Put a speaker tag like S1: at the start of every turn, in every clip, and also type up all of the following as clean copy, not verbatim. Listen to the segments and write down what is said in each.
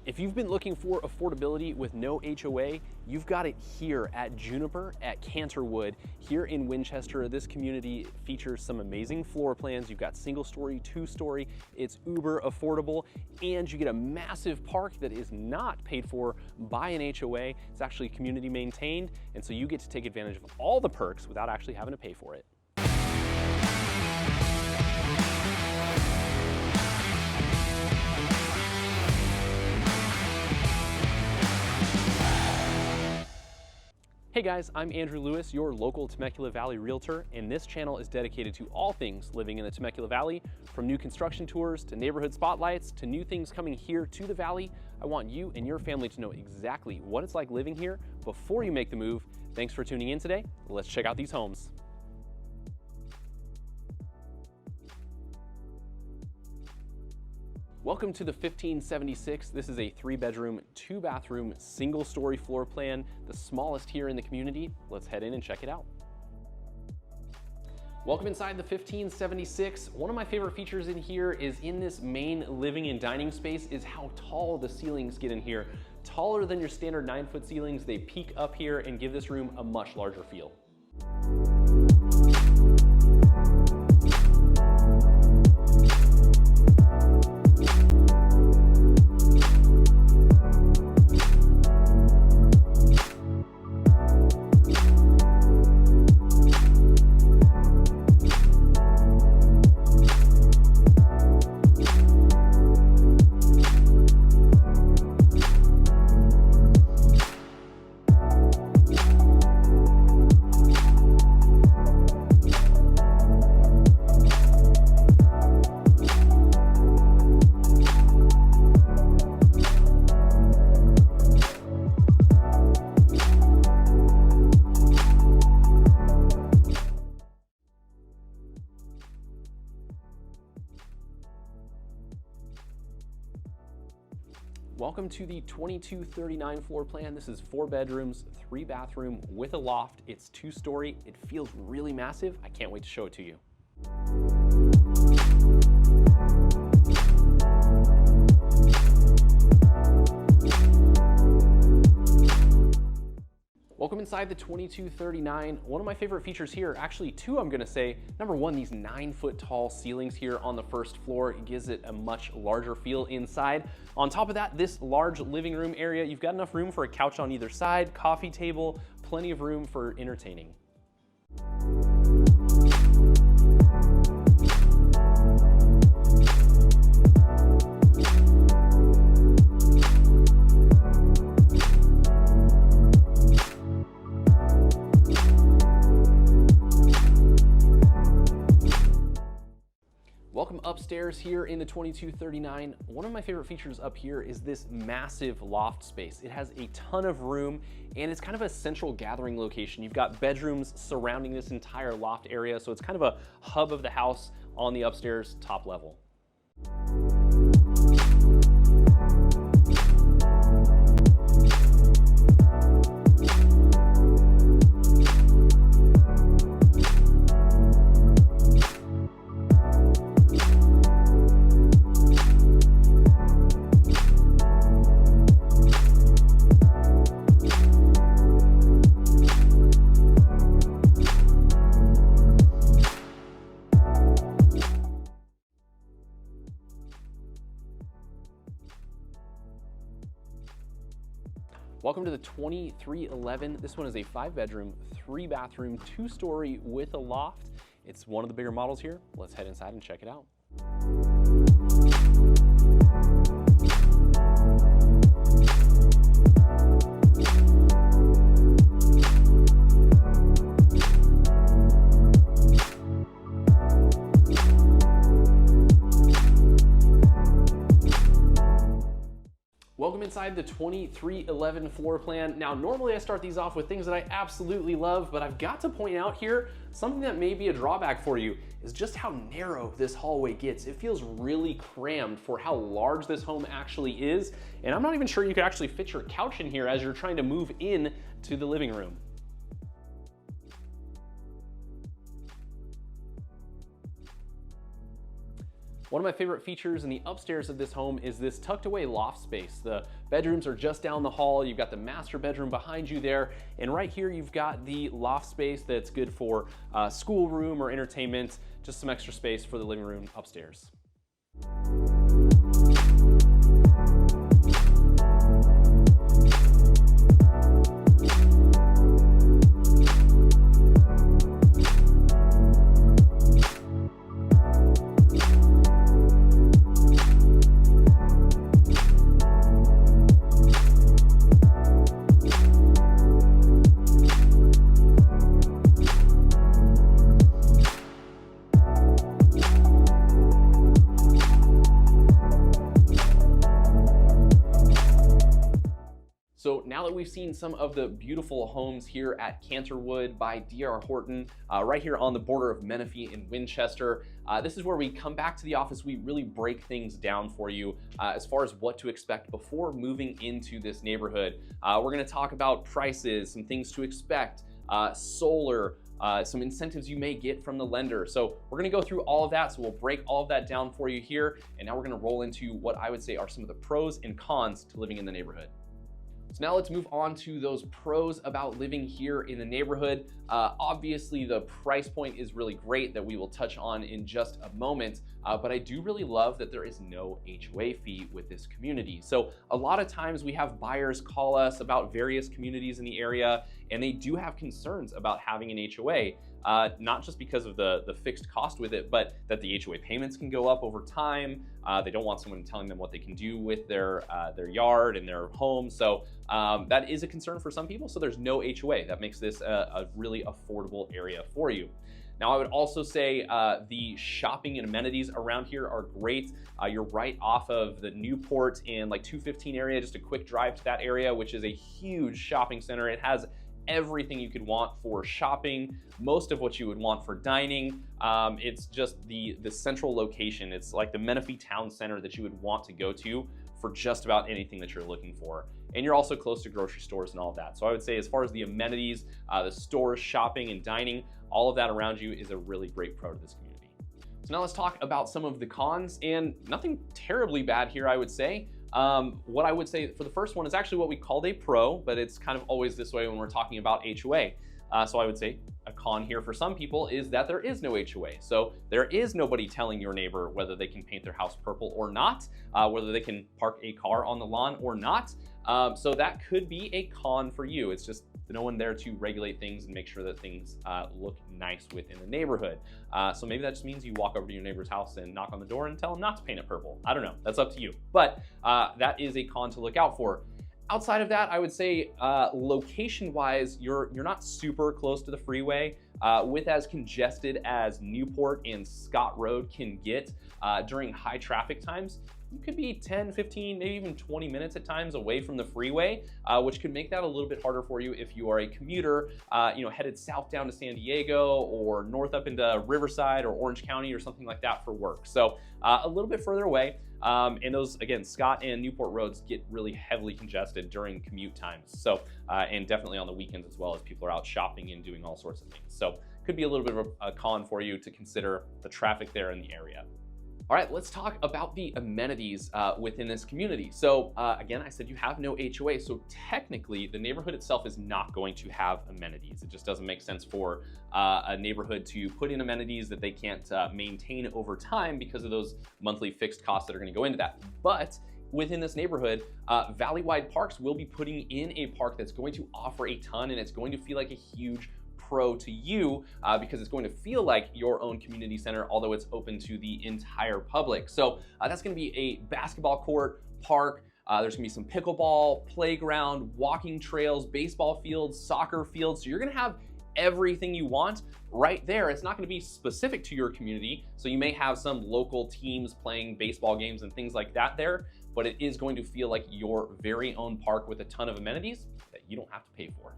S1: If you've been looking for affordability with no HOA, you've got it here at Juniper at Canterwood here in Winchester. This community features some amazing floor plans. You've got single story, 2-story, it's uber affordable, and you get a massive park that is not paid for by an HOA. It's actually community maintained, and so you get to take advantage of all the perks without actually having to pay for it. Hey guys, I'm Andrew Lewis, your local Temecula Valley realtor, and this channel is dedicated to all things living in the Temecula Valley, from new construction tours to neighborhood spotlights to new things coming here to the valley. I want you and your family to know exactly what it's like living here before you make the move. Thanks for tuning in today. Let's check out these homes. Welcome to the 1576. This is a 3-bedroom, 2-bathroom, single-story floor plan, the smallest here in the community. Let's head in and check it out. Welcome inside the 1576. One of my favorite features in here is in this main living and dining space is how tall the ceilings get in here. Taller than your standard 9-foot ceilings, they peak up here and give this room a much larger feel. Welcome to the 2239 floor plan. This is 4 bedrooms, 3 bathroom with a loft. It's 2-story. It feels really massive. I can't wait to show it to you. Welcome inside the 2239. One of my favorite features here, actually 2 I'm gonna say. Number 1, these 9-foot tall ceilings here on the first floor. It gives it a much larger feel inside. On top of that, this large living room area, you've got enough room for a couch on either side, coffee table, plenty of room for entertaining. Welcome upstairs here in the 2239. One of my favorite features up here is this massive loft space. It has a ton of room and it's kind of a central gathering location. You've got bedrooms surrounding this entire loft area, so it's kind of a hub of the house on the upstairs top level. Welcome to the 2311. This one is a 5-bedroom, 3-bathroom, 2-story with a loft. It's one of the bigger models here. Let's head inside and check it out. Welcome inside the 2311 floor plan. Now, normally I start these off with things that I absolutely love, but I've got to point out here, something that may be a drawback for you is just how narrow this hallway gets. It feels really crammed for how large this home actually is, and I'm not even sure you could actually fit your couch in here as you're trying to move in to the living room. One of my favorite features in the upstairs of this home is this tucked away loft space. The bedrooms are just down the hall. You've got the master bedroom behind you there. And right here, you've got the loft space that's good for schoolroom or entertainment, just some extra space for the living room upstairs. So now that we've seen some of the beautiful homes here at Canterwood by D.R. Horton, right here on the border of Menifee and Winchester, this is where we come back to the office. We really break things down for you as far as what to expect before moving into this neighborhood. We're going to talk about prices, some things to expect, solar, some incentives you may get from the lender. So we're going to go through all of that. So we'll break all of that down for you here. And now we're going to roll into what I would say are some of the pros and cons to living in the neighborhood. So now let's move on to those pros about living here in the neighborhood. Obviously, the price point is really great that we will touch on in just a moment, but I do really love that there is no HOA fee with this community. So a lot of times we have buyers call us about various communities in the area, and they do have concerns about having an HOA. Not just because of the fixed cost with it, but that the HOA payments can go up over time. They don't want someone telling them what they can do with their yard and their home. So that is a concern for some people. So there's no HOA. That makes this a really affordable area for you. Now, I would also say the shopping and amenities around here are great. You're right off of the Newport and like 215 area, just a quick drive to that area, which is a huge shopping center. It has everything you could want for shopping, most of what you would want for dining. It's just the central location. It's like the Menifee Town Center that you would want to go to for just about anything that you're looking for. And you're also close to grocery stores and all of that. So I would say as far as the amenities, the stores, shopping, and dining, all of that around you is a really great pro to this community. So now let's talk about some of the cons, and nothing terribly bad here, I would say. What I would say for the first one is actually what we called a pro, but it's kind of always this way when we're talking about HOA. So I would say a con here for some people is that there is no HOA. So there is nobody telling your neighbor whether they can paint their house purple or not, whether they can park a car on the lawn or not. So that could be a con for you. It's just no one there to regulate things and make sure that things look nice within the neighborhood. So maybe that just means you walk over to your neighbor's house and knock on the door and tell them not to paint it purple. I don't know, that's up to you. But that is a con to look out for. Outside of that, I would say location-wise, you're not super close to the freeway. With as congested as Newport and Scott Road can get during high traffic times, you could be 10, 15, maybe even 20 minutes at times away from the freeway, which could make that a little bit harder for you if you are a commuter, headed south down to San Diego or north up into Riverside or Orange County or something like that for work. So a little bit further away. And those, again, Scott and Newport roads get really heavily congested during commute times. So, and definitely on the weekends as well, as people are out shopping and doing all sorts of things. So could be a little bit of a con for you to consider the traffic there in the area. All right, let's talk about the amenities within this community. So again, I said you have no HOA, so technically the neighborhood itself is not going to have amenities. It just doesn't make sense for a neighborhood to put in amenities that they can't maintain over time because of those monthly fixed costs that are gonna go into that. But within this neighborhood, Valleywide Parks will be putting in a park that's going to offer a ton, and it's going to feel like a huge pro to you because it's going to feel like your own community center, although it's open to the entire public. So that's going to be a basketball court, park. There's going to be some pickleball, playground, walking trails, baseball fields, soccer fields. So you're going to have everything you want right there. It's not going to be specific to your community. So you may have some local teams playing baseball games and things like that there, but it is going to feel like your very own park with a ton of amenities that you don't have to pay for.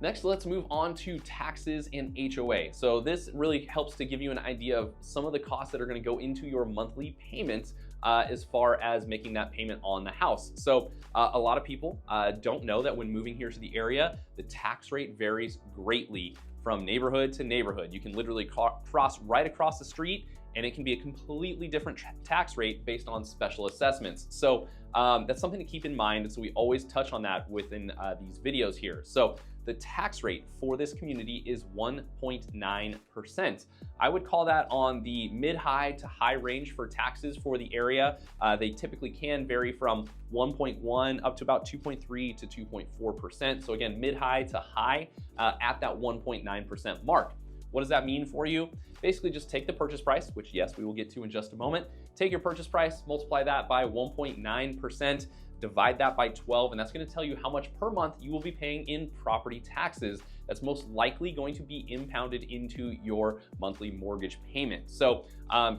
S1: Next, let's move on to taxes and HOA. So this really helps to give you an idea of some of the costs that are going to go into your monthly payments as far as making that payment on the house. So a lot of people don't know that when moving here to the area, the tax rate varies greatly from neighborhood to neighborhood. You can literally cross right across the street and it can be a completely different tax rate based on special assessments. So that's something to keep in mind, and so we always touch on that within these videos here. So the tax rate for this community is 1.9%. I would call that on the mid-high to high range for taxes for the area. They typically can vary from 1.1 up to about 2.3 to 2.4%. So again, mid-high to high at that 1.9% mark. What does that mean for you? Basically just take the purchase price, which yes, we will get to in just a moment. Take your purchase price, multiply that by 1.9%, divide that by 12, and that's going to tell you how much per month you will be paying in property taxes. That's most likely going to be impounded into your monthly mortgage payment. So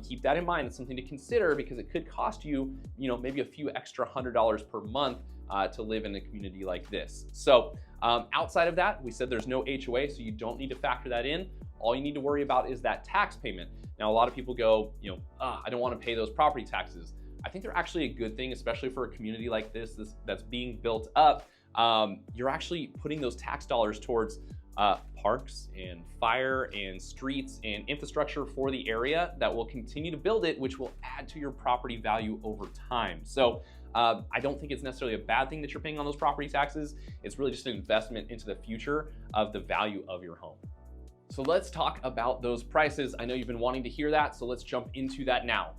S1: keep that in mind. It's something to consider because it could cost you, maybe a few extra $100 per month to live in a community like this. So outside of that, we said there's no HOA, so you don't need to factor that in. All you need to worry about is that tax payment. Now, a lot of people go, I don't want to pay those property taxes. I think they're actually a good thing, especially for a community like this that's being built up. You're actually putting those tax dollars towards parks and fire and streets and infrastructure for the area that will continue to build it, which will add to your property value over time. So I don't think it's necessarily a bad thing that you're paying on those property taxes. It's really just an investment into the future of the value of your home. So let's talk about those prices. I know you've been wanting to hear that, so let's jump into that now.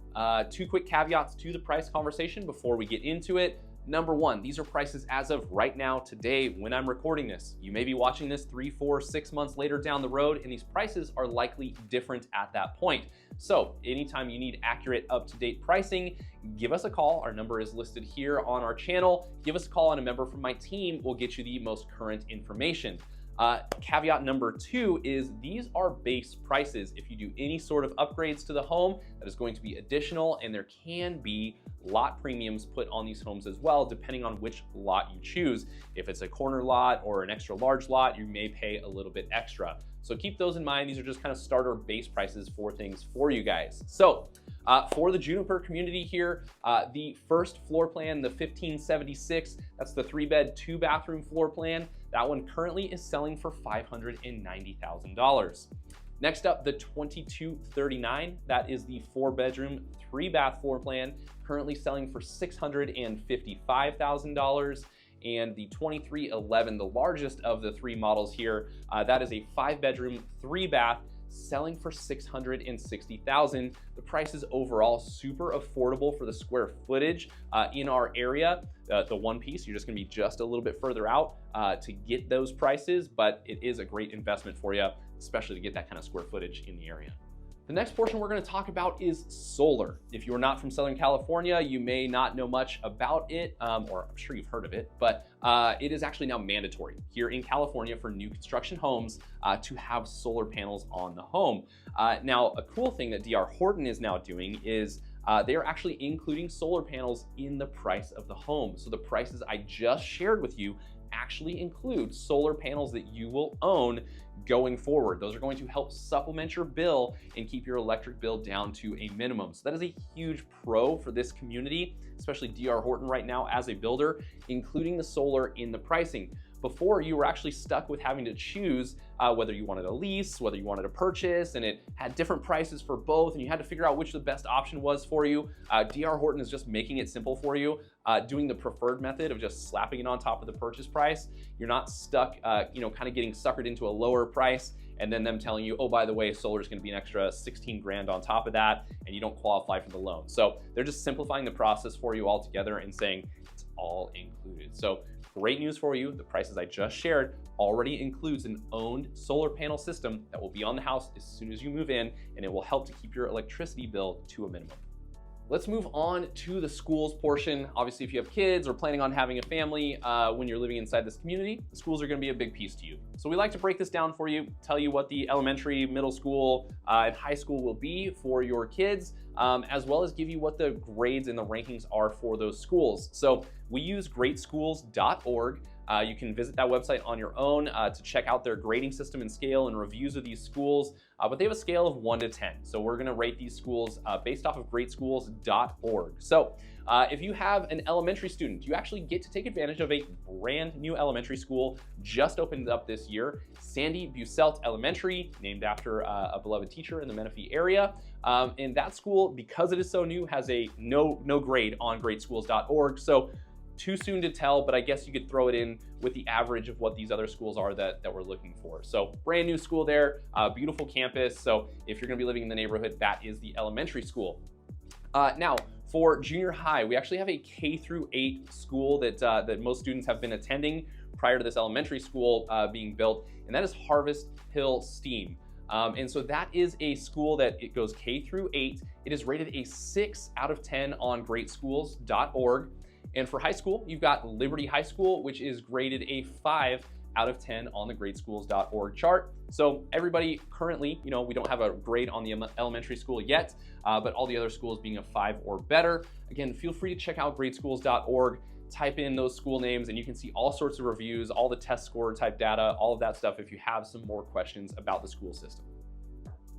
S1: Two quick caveats to the price conversation before we get into it. Number one, these are prices as of right now, today, when I'm recording this. You may be watching this 3, 4, 6 months later down the road, and these prices are likely different at that point. So anytime you need accurate, up-to-date pricing, give us a call. Our number is listed here on our channel. Give us a call and a member from my team will get you the most current information. Caveat number two is these are base prices. If you do any sort of upgrades to the home, that is going to be additional, and there can be lot premiums put on these homes as well, depending on which lot you choose. If it's a corner lot or an extra large lot, you may pay a little bit extra. So keep those in mind. These are just kind of starter base prices for things for you guys. So for the Juniper community here, the first floor plan, the 1576, that's the 3-bed, 2-bathroom floor plan. That one currently is selling for $590,000. Next up, the 2239, that is the 4-bedroom, 3-bath floor plan, currently selling for $655,000. And the 2311, the largest of the 3 models here, that is a 5-bedroom, 3-bath, selling for $660,000. The price is overall super affordable for the square footage in our area. The one piece, you're just gonna be just a little bit further out to get those prices, but it is a great investment for you, especially to get that kind of square footage in the area. The next portion we're going to talk about is solar. If you're not from Southern California, you may not know much about it, or I'm sure you've heard of it, but it is actually now mandatory here in California for new construction homes to have solar panels on the home. Now, a cool thing that DR Horton is now doing is they are actually including solar panels in the price of the home. So the prices I just shared with you actually include solar panels that you will own going forward. Those are going to help supplement your bill and keep your electric bill down to a minimum. So that is a huge pro for this community, especially DR Horton right now as a builder, including the solar in the pricing. Before, you were actually stuck with having to choose whether you wanted a lease, whether you wanted a purchase, and it had different prices for both, and you had to figure out which the best option was for you. DR Horton is just making it simple for you, doing the preferred method of just slapping it on top of the purchase price. You're not stuck, kind of getting suckered into a lower price, and then them telling you, oh, by the way, solar is going to be an extra 16 grand on top of that, and you don't qualify for the loan. So they're just simplifying the process for you altogether and saying it's all included. So great news for you. The prices I just shared already includes an owned solar panel system that will be on the house as soon as you move in, and it will help to keep your electricity bill to a minimum. Let's move on to the schools portion. Obviously, if you have kids or planning on having a family when you're living inside this community, the schools are going to be a big piece to you. So we like to break this down for you, tell you what the elementary, middle school, and high school will be for your kids, as well as give you what the grades and the rankings are for those schools. So we use greatschools.org. You can visit that website on your own to check out their grading system and scale and reviews of these schools, but they have a scale of 1 to 10. So we're gonna rate these schools based off of greatschools.org. So If you have an elementary student, you actually get to take advantage of a brand new elementary school just opened up this year, Sandy Bucelt Elementary, named after a beloved teacher in the Menifee area. And that school, because it is so new, has a no grade on greatschools.org. So too soon to tell, but I guess you could throw it in with the average of what these other schools are that we're looking for. So brand new school there, beautiful campus. So if you're gonna be living in the neighborhood, that is the elementary school. Now, for junior high, we actually have a K-8 school that most students have been attending prior to this elementary school being built, and that is Harvest Hill STEAM. And so that is a school that it goes K-8. It is rated a 6 out of 10 on greatschools.org. And for high school, you've got Liberty High School, which is graded a 5 out of 10 on the greatschools.org chart. So everybody currently, we don't have a grade on the elementary school yet, but all the other schools being a 5 or better. Again, feel free to check out greatschools.org, type in those school names, and you can see all sorts of reviews, all the test score type data, all of that stuff if you have some more questions about the school system.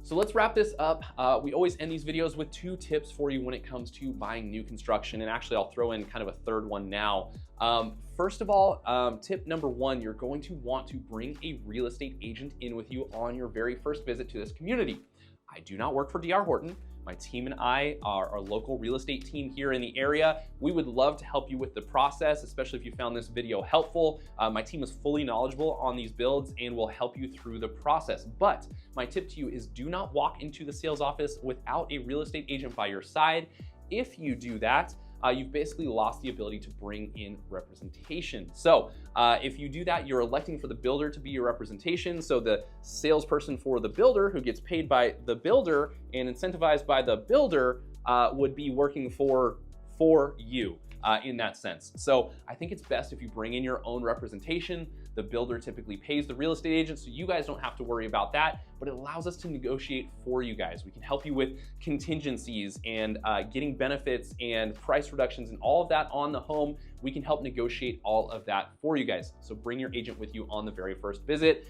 S1: So let's wrap this up. We always end these videos with 2 tips for you when it comes to buying new construction. And actually, I'll throw in kind of a third one now. First of all, tip number 1, you're going to want to bring a real estate agent in with you on your very first visit to this community. I do not work for D.R. Horton. My team and I are our local real estate team here in the area. We would love to help you with the process, especially if you found this video helpful. My team is fully knowledgeable on these builds and will help you through the process. But my tip to you is do not walk into the sales office without a real estate agent by your side. If you do that, you've basically lost the ability to bring in representation. So if you do that, you're electing for the builder to be your representation. So the salesperson for the builder, who gets paid by the builder and incentivized by the builder, would be working for you in that sense. So I think it's best if you bring in your own representation. The builder typically pays the real estate agent, so you guys don't have to worry about that, but it allows us to negotiate for you guys. We can help you with contingencies and getting benefits and price reductions and all of that on the home. We can help negotiate all of that for you guys. So bring your agent with you on the very first visit.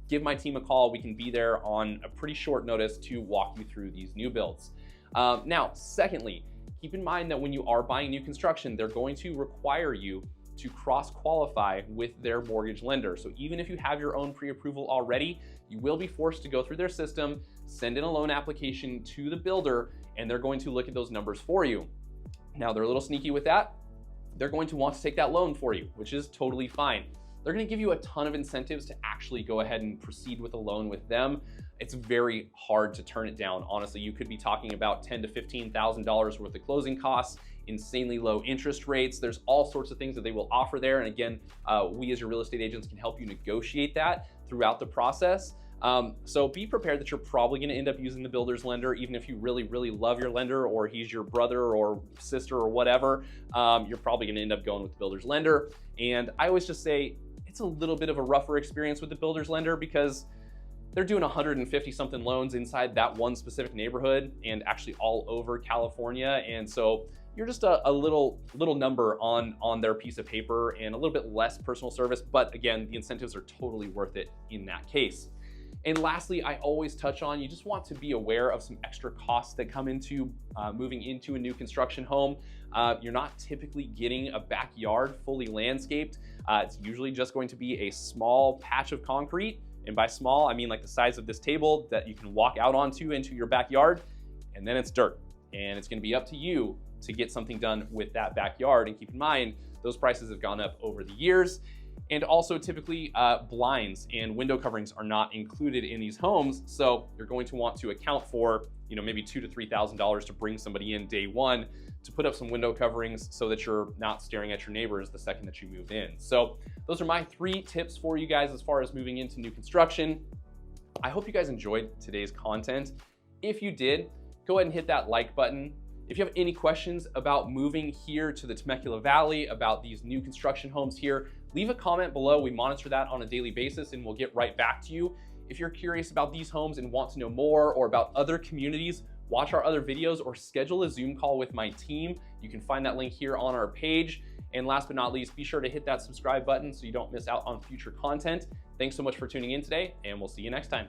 S1: Give my team a call. We can be there on a pretty short notice to walk you through these new builds. Now, secondly, keep in mind that when you are buying new construction, they're going to require you to cross-qualify with their mortgage lender. So even if you have your own pre-approval already, you will be forced to go through their system, send in a loan application to the builder, and they're going to look at those numbers for you. Now, they're a little sneaky with that. They're going to want to take that loan for you, which is totally fine. They're going to give you a ton of incentives to actually go ahead and proceed with a loan with them. It's very hard to turn it down. Honestly, you could be talking about $10,000 to $15,000 worth of closing costs, insanely low interest rates. There's all sorts of things that they will offer there. And again, we as your real estate agents can help you negotiate that throughout the process. So be prepared that you're probably going to end up using the builder's lender, even if you really, really love your lender, or he's your brother or sister or whatever. You're probably going to end up going with the builder's lender. And I always just say it's a little bit of a rougher experience with the builder's lender because they're doing 150 something loans inside that one specific neighborhood and actually all over California. And so you're just a little number on their piece of paper and a little bit less personal service. But again, the incentives are totally worth it in that case. And lastly, I always touch on, you just want to be aware of some extra costs that come into moving into a new construction home. You're not typically getting a backyard fully landscaped. It's usually just going to be a small patch of concrete. And by small, I mean like the size of this table that you can walk out onto into your backyard, and then it's dirt. And it's gonna be up to you to get something done with that backyard. And keep in mind, those prices have gone up over the years. And also typically blinds and window coverings are not included in these homes. So you're going to want to account for, maybe $2,000 to $3,000 to bring somebody in day one to put up some window coverings so that you're not staring at your neighbors the second that you move in. So those are my 3 tips for you guys as far as moving into new construction. I hope you guys enjoyed today's content. If you did, go ahead and hit that like button. If you have any questions about moving here to the Temecula Valley, about these new construction homes here, leave a comment below. We monitor that on a daily basis and we'll get right back to you. If you're curious about these homes and want to know more or about other communities, watch our other videos or schedule a Zoom call with my team. You can find that link here on our page. And last but not least, be sure to hit that subscribe button so you don't miss out on future content. Thanks so much for tuning in today, and we'll see you next time.